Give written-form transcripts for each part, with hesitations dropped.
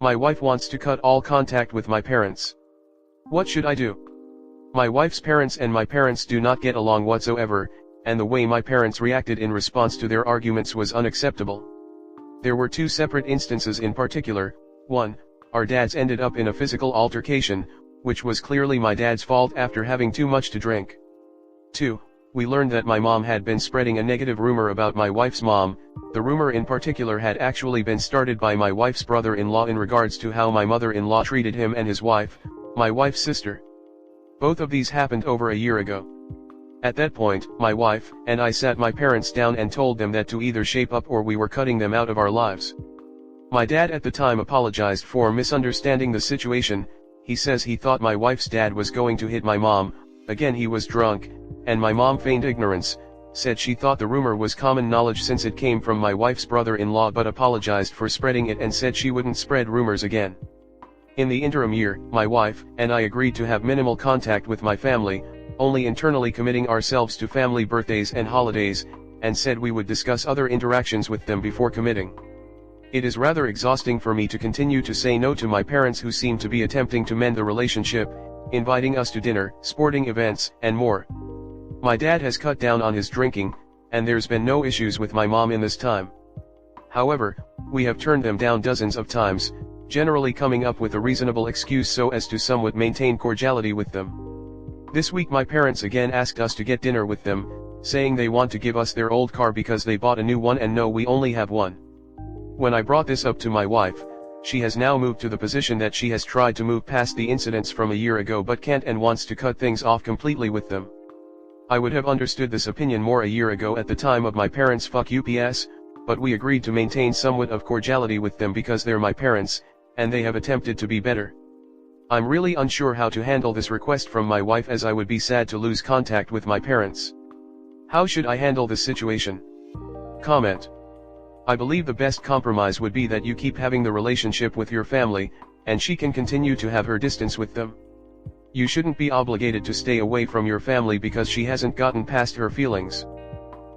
My wife wants to cut all contact with my parents. What should I do? My wife's parents and my parents do not get along whatsoever, and the way my parents reacted in response to their arguments was unacceptable. There were two separate instances in particular. 1. Our dads ended up in a physical altercation, which was clearly my dad's fault after having too much to drink. 2. We learned that my mom had been spreading a negative rumor about my wife's mom. The rumor in particular had actually been started by my wife's brother-in-law in regards to how my mother-in-law treated him and his wife, my wife's sister. Both of these happened over a year ago. At that point, my wife and I sat my parents down and told them that to either shape up or we were cutting them out of our lives. My dad at the time apologized for misunderstanding the situation. He says he thought my wife's dad was going to hit my mom. Again, he was drunk, and my mom feigned ignorance, said she thought the rumor was common knowledge since it came from my wife's brother-in-law, but apologized for spreading it and said she wouldn't spread rumors again. In the interim year, my wife and I agreed to have minimal contact with my family, only internally committing ourselves to family birthdays and holidays, and said we would discuss other interactions with them before committing. It is rather exhausting for me to continue to say no to my parents, who seem to be attempting to mend the relationship, inviting us to dinner, sporting events, and more. My dad has cut down on his drinking, and there's been no issues with my mom in this time. However, we have turned them down dozens of times, generally coming up with a reasonable excuse so as to somewhat maintain cordiality with them. This week my parents again asked us to get dinner with them, saying they want to give us their old car because they bought a new one and no, we only have one. When I brought this up to my wife, she has now moved to the position that she has tried to move past the incidents from a year ago but can't, and wants to cut things off completely with them. I would have understood this opinion more a year ago at the time of my parents' fuck UPS, but we agreed to maintain somewhat of cordiality with them because they're my parents, and they have attempted to be better. I'm really unsure how to handle this request from my wife, as I would be sad to lose contact with my parents. How should I handle this situation? Comment. I believe the best compromise would be that you keep having the relationship with your family, and she can continue to have her distance with them. You shouldn't be obligated to stay away from your family because she hasn't gotten past her feelings.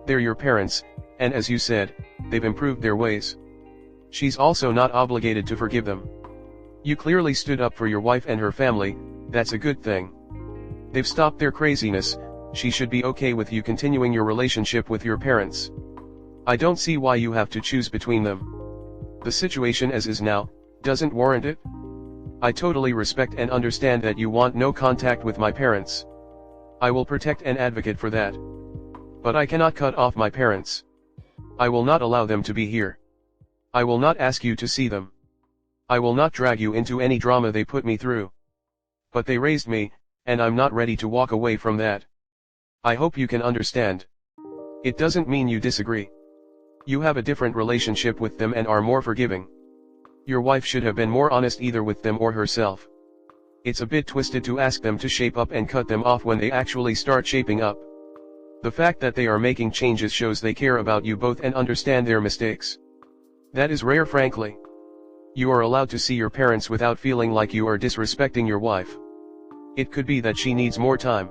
They're your parents, and as you said, they've improved their ways. She's also not obligated to forgive them. You clearly stood up for your wife and her family. That's a good thing. They've stopped their craziness. She should be okay with you continuing your relationship with your parents. I don't see why you have to choose between them. The situation as is now doesn't warrant it. I totally respect and understand that you want no contact with my parents. I will protect and advocate for that. But I cannot cut off my parents. I will not allow them to be here. I will not ask you to see them. I will not drag you into any drama they put me through. But they raised me, and I'm not ready to walk away from that. I hope you can understand. It doesn't mean you disagree. You have a different relationship with them and are more forgiving. Your wife should have been more honest either with them or herself. It's a bit twisted to ask them to shape up and cut them off when they actually start shaping up. The fact that they are making changes shows they care about you both and understand their mistakes. That is rare, frankly. You are allowed to see your parents without feeling like you are disrespecting your wife. It could be that she needs more time.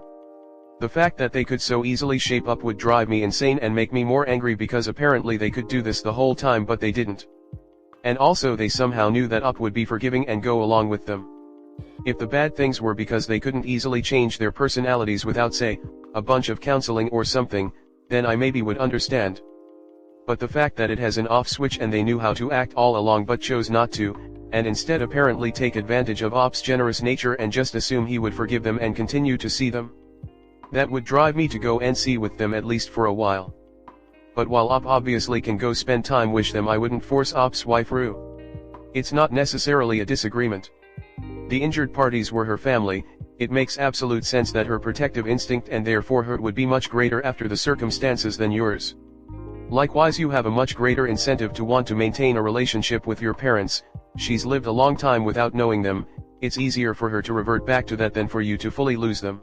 The fact that they could so easily shape up would drive me insane and make me more angry, because apparently they could do this the whole time but they didn't. And also they somehow knew that Up would be forgiving and go along with them. If the bad things were because they couldn't easily change their personalities without, say, a bunch of counseling or something, then I maybe would understand. But the fact that it has an off switch and they knew how to act all along but chose not to, and instead apparently take advantage of Op's generous nature and just assume he would forgive them and continue to see them, that would drive me to go and see with them at least for a while. But while Op obviously can go spend time with them, I wouldn't force Op's wife Rue. It's not necessarily a disagreement. The injured parties were her family. It makes absolute sense that her protective instinct and therefore hurt would be much greater after the circumstances than yours. Likewise, you have a much greater incentive to want to maintain a relationship with your parents. She's lived a long time without knowing them. It's easier for her to revert back to that than for you to fully lose them.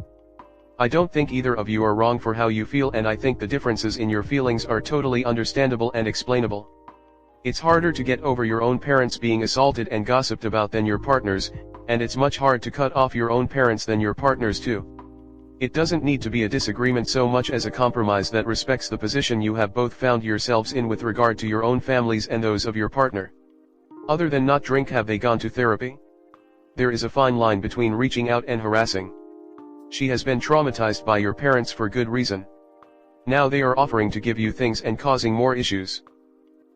I don't think either of you are wrong for how you feel, and I think the differences in your feelings are totally understandable and explainable. It's harder to get over your own parents being assaulted and gossiped about than your partners, and it's much harder to cut off your own parents than your partners too. It doesn't need to be a disagreement so much as a compromise that respects the position you have both found yourselves in with regard to your own families and those of your partner. Other than not drink, have they gone to therapy? There is a fine line between reaching out and harassing. She has been traumatized by your parents for good reason. Now they are offering to give you things and causing more issues.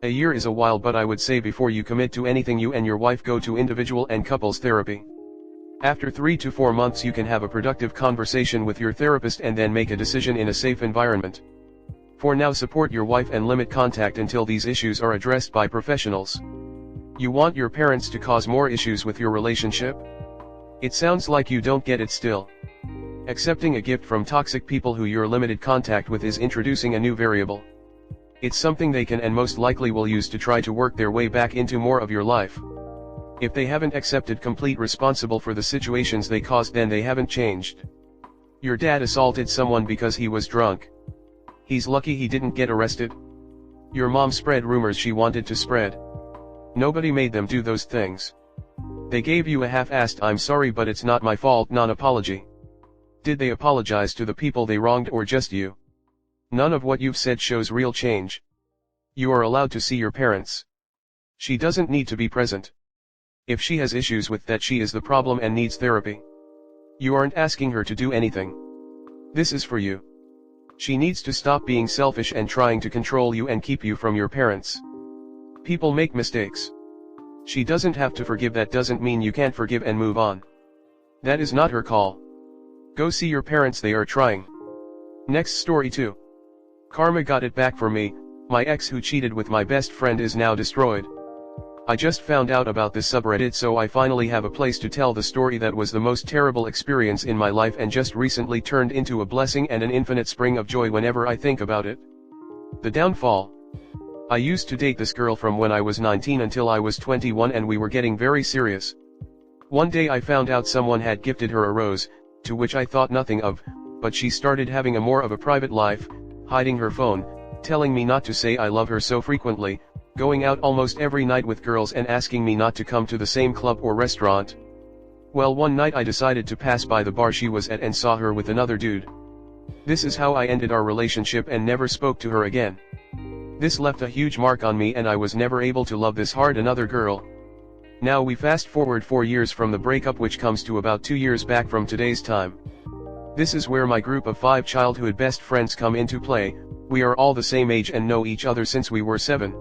A year is a while, but I would say before you commit to anything, you and your wife go to individual and couples therapy. After 3 to 4 months you can have a productive conversation with your therapist and then make a decision in a safe environment. For now, support your wife and limit contact until these issues are addressed by professionals. You want your parents to cause more issues with your relationship? It sounds like you don't get it still. Accepting a gift from toxic people who you're limited contact with is introducing a new variable. It's something they can and most likely will use to try to work their way back into more of your life. If they haven't accepted complete responsibility for the situations they caused, then they haven't changed. Your dad assaulted someone because he was drunk. He's lucky he didn't get arrested. Your mom spread rumors she wanted to spread. Nobody made them do those things. They gave you a half-assed "I'm sorry but it's not my fault" non-apology. Did they apologize to the people they wronged or just you? None of what you've said shows real change. You are allowed to see your parents. She doesn't need to be present. If she has issues with that, she is the problem and needs therapy. You aren't asking her to do anything. This is for you. She needs to stop being selfish and trying to control you and keep you from your parents. People make mistakes. She doesn't have to forgive. That doesn't mean you can't forgive and move on. That is not her call. Go see your parents, they are trying. Next story 2. Karma got it back for me. My ex who cheated with my best friend is now destroyed. I just found out about this subreddit, so I finally have a place to tell the story that was the most terrible experience in my life and just recently turned into a blessing and an infinite spring of joy whenever I think about it. The downfall. I used to date this girl from when I was 19 until I was 21, and we were getting very serious. One day I found out someone had gifted her a rose, to which I thought nothing of, but she started having a more of a private life, hiding her phone, telling me not to say I love her so frequently, going out almost every night with girls and asking me not to come to the same club or restaurant. Well, one night I decided to pass by the bar she was at and saw her with another dude. This is how I ended our relationship and never spoke to her again. This left a huge mark on me and I was never able to love this hard another girl. Now we fast forward 4 years from the breakup, which comes to about 2 years back from today's time. This is where my group of 5 childhood best friends come into play. We are all the same age and know each other since we were 7.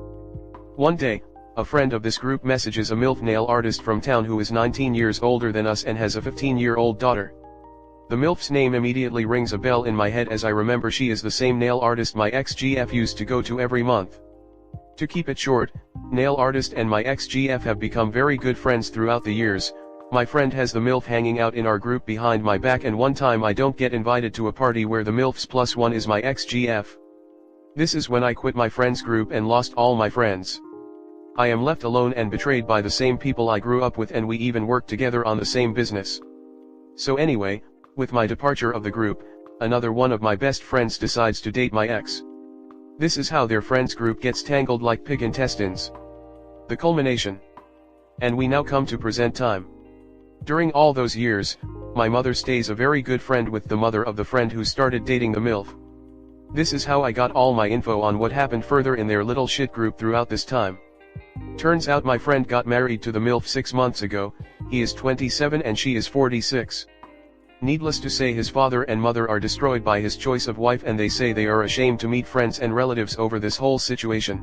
One day, a friend of this group messages a MILF nail artist from town who is 19 years older than us and has a 15-year-old daughter. The MILF's name immediately rings a bell in my head, as I remember she is the same nail artist my ex-GF used to go to every month. To keep it short, nail artist and my ex-GF have become very good friends throughout the years. My friend has the MILF hanging out in our group behind my back, and one time I don't get invited to a party where the MILFs plus one is my ex-GF. This is when I quit my friends group and lost all my friends. I am left alone and betrayed by the same people I grew up with, and we even worked together on the same business. So anyway, with my departure of the group, another one of my best friends decides to date my ex. This is how their friends group gets tangled like pig intestines. The culmination. And we now come to present time. During all those years, my mother stays a very good friend with the mother of the friend who started dating the MILF. This is how I got all my info on what happened further in their little shit group throughout this time. Turns out my friend got married to the MILF 6 months ago. He is 27 and she is 46. Needless to say, his father and mother are destroyed by his choice of wife, and they say they are ashamed to meet friends and relatives over this whole situation.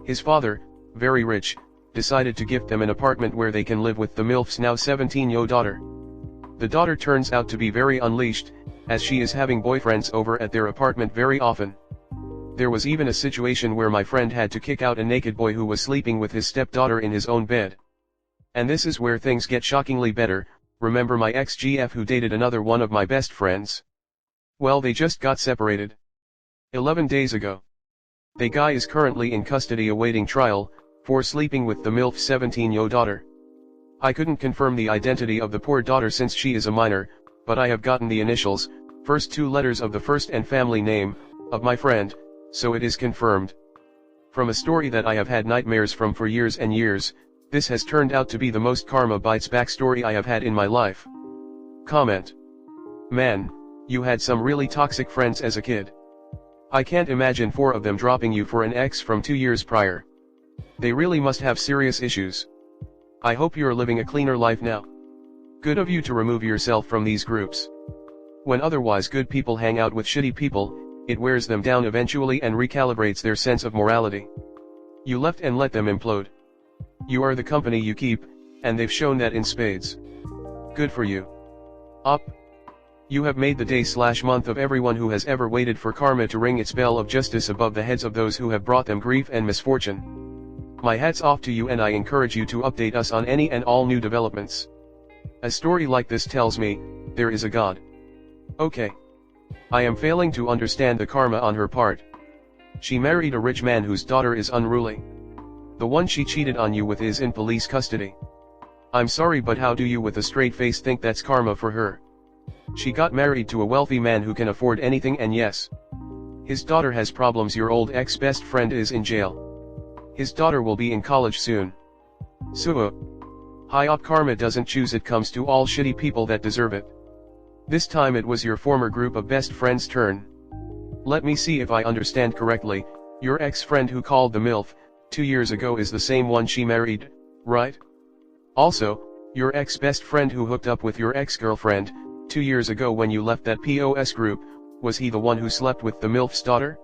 His father, very rich, decided to gift them an apartment where they can live with the MILF's now 17-year-old daughter. The daughter turns out to be very unleashed, as she is having boyfriends over at their apartment very often. There was even a situation where my friend had to kick out a naked boy who was sleeping with his stepdaughter in his own bed. And this is where things get shockingly better. Remember my ex-GF who dated another one of my best friends? Well, they just got separated 11 days ago. The guy is currently in custody awaiting trial for sleeping with the MILF's 17-year-old daughter. I couldn't confirm the identity of the poor daughter since she is a minor, but I have gotten the initials, first 2 letters of the first and family name of my friend, so it is confirmed. From a story that I have had nightmares from for years and years, this has turned out to be the most karma bites back story I have had in my life. Comment. Man, you had some really toxic friends as a kid. I can't imagine 4 of them dropping you for an ex from 2 years prior. They really must have serious issues. I hope you're living a cleaner life now. Good of you to remove yourself from these groups. When otherwise good people hang out with shitty people, it wears them down eventually and recalibrates their sense of morality. You left and let them implode. You are the company you keep, and they've shown that in spades. Good for you. Up. You have made the day/month of everyone who has ever waited for karma to ring its bell of justice above the heads of those who have brought them grief and misfortune. My hat's off to you, and I encourage you to update us on any and all new developments. A story like this tells me, there is a God. Okay. I am failing to understand the karma on her part. She married a rich man whose daughter is unruly. The one she cheated on you with is in police custody. I'm sorry, but how do you with a straight face think that's karma for her? She got married to a wealthy man who can afford anything, and yes, his daughter has problems. Your old ex-best friend is in jail. His daughter will be in college soon. So, high up karma doesn't choose, it comes to all shitty people that deserve it. This time it was your former group of best friends' turn. Let me see if I understand correctly. Your ex-friend who called the MILF 2 years ago is the same one she married, right? Also, your ex-best friend who hooked up with your ex-girlfriend 2 years ago when you left that POS group, was he the one who slept with the MILF's daughter?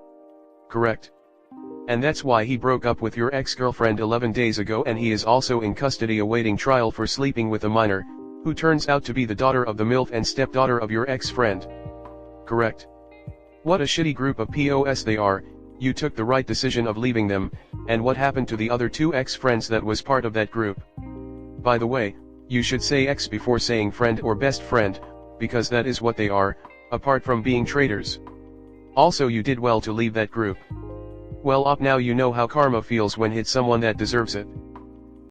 Correct. And that's why he broke up with your ex-girlfriend 11 days ago, and he is also in custody awaiting trial for sleeping with a minor, who turns out to be the daughter of the MILF and stepdaughter of your ex-friend. Correct. What a shitty group of POS they are. You took the right decision of leaving them, and what happened to the other 2 ex-friends that was part of that group? By the way, you should say ex before saying friend or best friend, because that is what they are, apart from being traitors. Also, you did well to leave that group. Well, up now you know how karma feels when hit someone that deserves it.